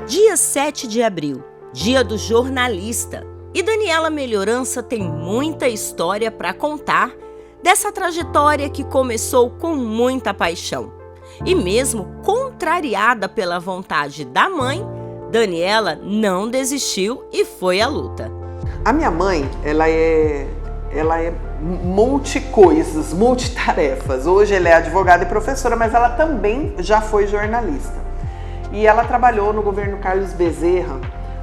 Dia 7 de abril, dia do jornalista. E Daniela Melhorança tem muita história para contar dessa trajetória que começou com muita paixão. E mesmo contrariada pela vontade da mãe, Daniela não desistiu e foi à luta. A minha mãe, ela é multicoisas, multitarefas. Hoje ela é advogada e professora, mas ela também já foi jornalista. E ela trabalhou no governo Carlos Bezerra,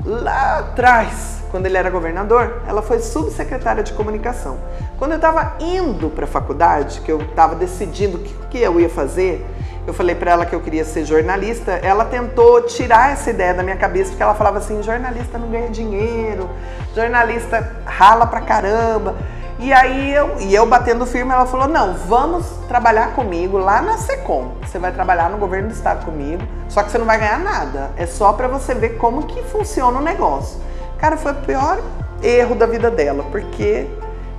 lá atrás, quando ele era governador. Ela foi subsecretária de comunicação. Quando eu estava indo para a faculdade, que eu estava decidindo o que eu ia fazer, eu falei para ela que eu queria ser jornalista. Ela tentou tirar essa ideia da minha cabeça, porque ela falava assim, jornalista não ganha dinheiro, jornalista rala pra caramba. E aí eu batendo firme, ela falou, não, vamos trabalhar comigo lá na Secom. Você vai trabalhar no governo do estado comigo, só que você não vai ganhar nada. É só para você ver como que funciona o negócio. Cara, foi o pior erro da vida dela, porque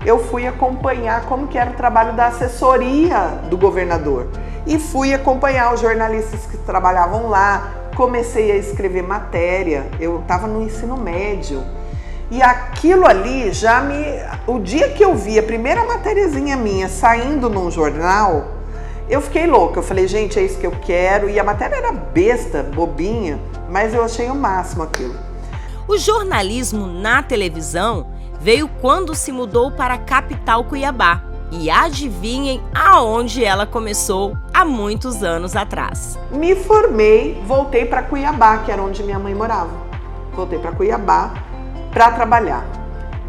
eu fui acompanhar como que era o trabalho da assessoria do governador. E fui acompanhar os jornalistas que trabalhavam lá, comecei a escrever matéria, eu estava no ensino médio. E aquilo ali o dia que eu vi a primeira matériazinha minha saindo num jornal, eu fiquei louca. Eu falei, gente, é isso que eu quero. E a matéria era besta, bobinha, mas eu achei o máximo aquilo. O jornalismo na televisão veio quando se mudou para a capital Cuiabá. E adivinhem aonde ela começou há muitos anos atrás. Me formei, voltei para Cuiabá, que era onde minha mãe morava. Voltei para Cuiabá para trabalhar.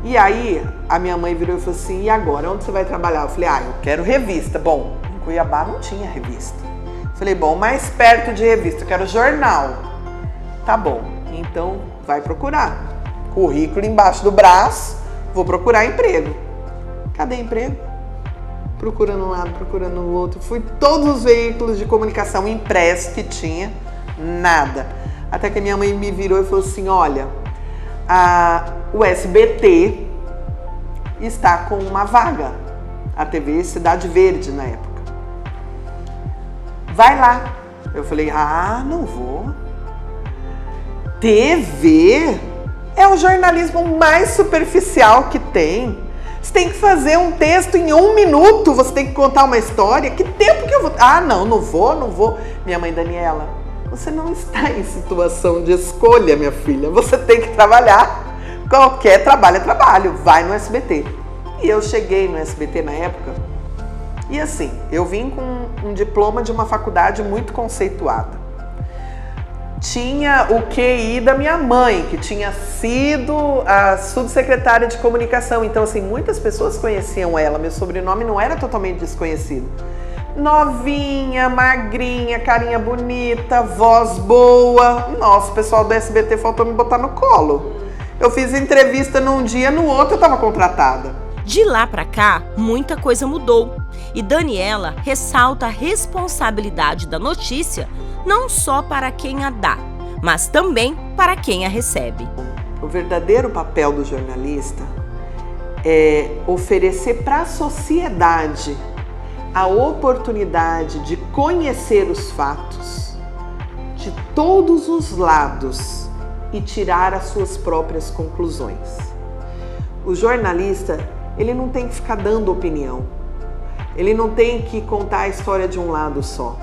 E aí a minha mãe virou e falou assim, e agora, onde você vai trabalhar? Eu falei, eu quero revista. Bom, em Cuiabá não tinha revista. Eu falei, bom, mais perto de revista, eu quero jornal. Tá bom, então vai procurar. Currículo embaixo do braço, vou procurar emprego. Cadê emprego? Procurando um lado, procurando o outro. Fui todos os veículos de comunicação impressos que tinha, nada. Até que a minha mãe me virou e falou assim, olha, o SBT está com uma vaga, a TV Cidade Verde na época. Vai lá. Eu falei, não vou. TV é o jornalismo mais superficial que tem. Você tem que fazer um texto em 1 minuto, você tem que contar uma história. Que tempo que eu vou... não vou. Minha mãe, Daniela, você não está em situação de escolha, minha filha. Você tem que trabalhar. Qualquer trabalho é trabalho. Vai no SBT. E eu cheguei no SBT na época. E assim, eu vim com um diploma de uma faculdade muito conceituada. Tinha o QI da minha mãe, que tinha sido a subsecretária de comunicação. Então, assim, muitas pessoas conheciam ela. Meu sobrenome não era totalmente desconhecido. Novinha, magrinha, carinha bonita, voz boa. Nossa, o pessoal do SBT faltou me botar no colo. Eu fiz entrevista num dia, no outro eu estava contratada. De lá para cá, muita coisa mudou. E Daniela ressalta a responsabilidade da notícia não só para quem a dá, mas também para quem a recebe. O verdadeiro papel do jornalista é oferecer para a sociedade a oportunidade de conhecer os fatos de todos os lados e tirar as suas próprias conclusões. O jornalista, ele não tem que ficar dando opinião. Ele não tem que contar a história de um lado só.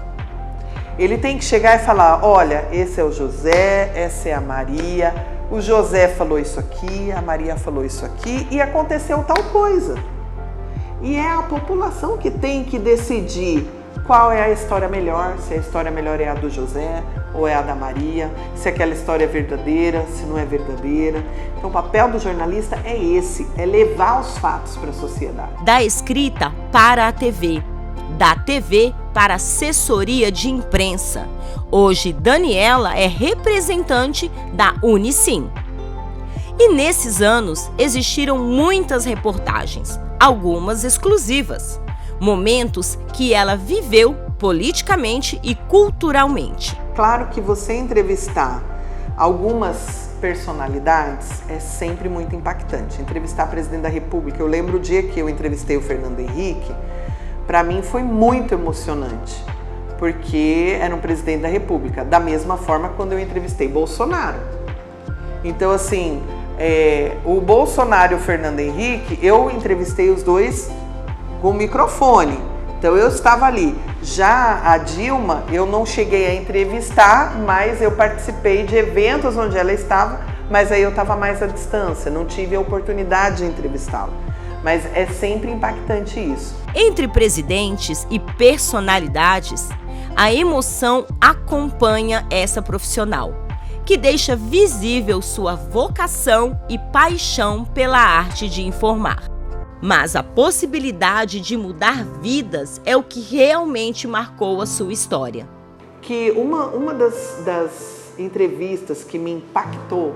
Ele tem que chegar e falar, olha, esse é o José, essa é a Maria, o José falou isso aqui, a Maria falou isso aqui e aconteceu tal coisa. E é a população que tem que decidir qual é a história melhor, se a história melhor é a do José ou é a da Maria, se aquela história é verdadeira, se não é verdadeira. Então o papel do jornalista é esse, é levar os fatos para a sociedade. Da escrita para a TV, da TV para a assessoria de imprensa. Hoje, Daniela é representante da Unicim. E nesses anos existiram muitas reportagens, algumas exclusivas, momentos que ela viveu politicamente e culturalmente. Claro que você entrevistar algumas personalidades é sempre muito impactante. Entrevistar o presidente da República, eu lembro o dia que eu entrevistei o Fernando Henrique, para mim foi muito emocionante, porque era um presidente da República. Da mesma forma quando eu entrevistei Bolsonaro. Então, assim, o Bolsonaro e o Fernando Henrique, eu entrevistei os dois com microfone. Então, eu estava ali. Já a Dilma, eu não cheguei a entrevistar, mas eu participei de eventos onde ela estava, mas aí eu estava mais à distância, não tive a oportunidade de entrevistá-la. Mas é sempre impactante isso. Entre presidentes e personalidades, a emoção acompanha essa profissional, que deixa visível sua vocação e paixão pela arte de informar. Mas a possibilidade de mudar vidas é o que realmente marcou a sua história. Que uma das entrevistas que me impactou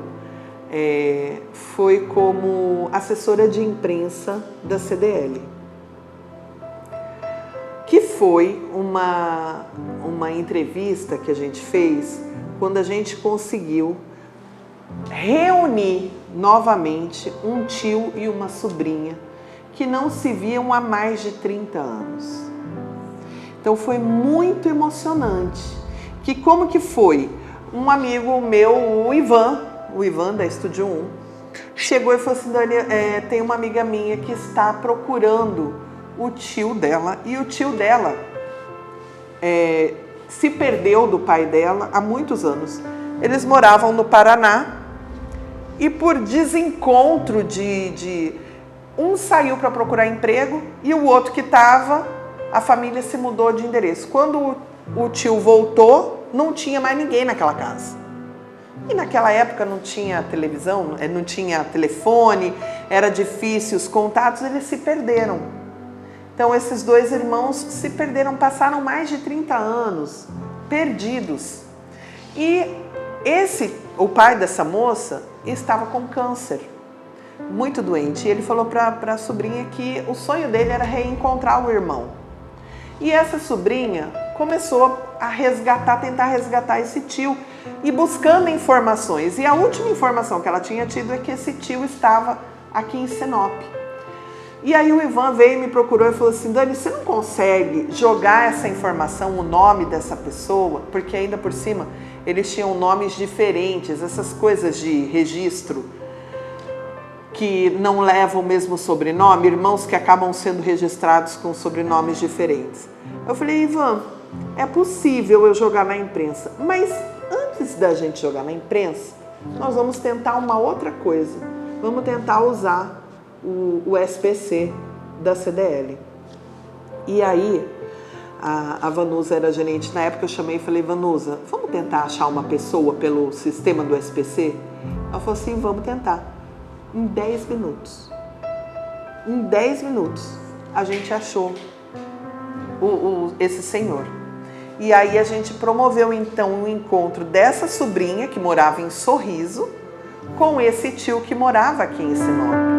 foi como assessora de imprensa da CDL. Que foi uma entrevista que a gente fez quando a gente conseguiu reunir novamente um tio e uma sobrinha que não se viam há mais de 30 anos. Então foi muito emocionante. Que como que foi? Um amigo meu, o Ivan da Estúdio 1, chegou e falou assim: Dani, tem uma amiga minha que está procurando o tio dela, e o tio dela se perdeu do pai dela há muitos anos. Eles moravam no Paraná e por desencontro um saiu para procurar emprego e o outro que estava, a família se mudou de endereço. Quando o tio voltou, não tinha mais ninguém naquela casa. E naquela época não tinha televisão, não tinha telefone, era difícil os contatos, eles se perderam. Então esses dois irmãos se perderam, passaram mais de 30 anos perdidos. E o pai dessa moça estava com câncer, muito doente. E ele falou para a sobrinha que o sonho dele era reencontrar o irmão. E essa sobrinha começou a tentar resgatar esse tio e buscando informações. E a última informação que ela tinha tido é que esse tio estava aqui em Sinop. E aí o Ivan veio e me procurou e falou assim: Dani, você não consegue jogar essa informação, o nome dessa pessoa? Porque ainda por cima eles tinham nomes diferentes, essas coisas de registro que não levam o mesmo sobrenome, irmãos que acabam sendo registrados com sobrenomes diferentes. Eu falei: Ivan, é possível eu jogar na imprensa, mas antes da gente jogar na imprensa, nós vamos tentar uma outra coisa. Vamos tentar usar o SPC da CDL. E aí, a Vanusa era gerente na época, eu chamei e falei: Vanusa, vamos tentar achar uma pessoa pelo sistema do SPC? Ela falou assim: vamos tentar. Em 10 minutos. Em 10 minutos, a gente achou esse senhor. E aí a gente promoveu então um encontro dessa sobrinha que morava em Sorriso com esse tio que morava aqui em Sinop.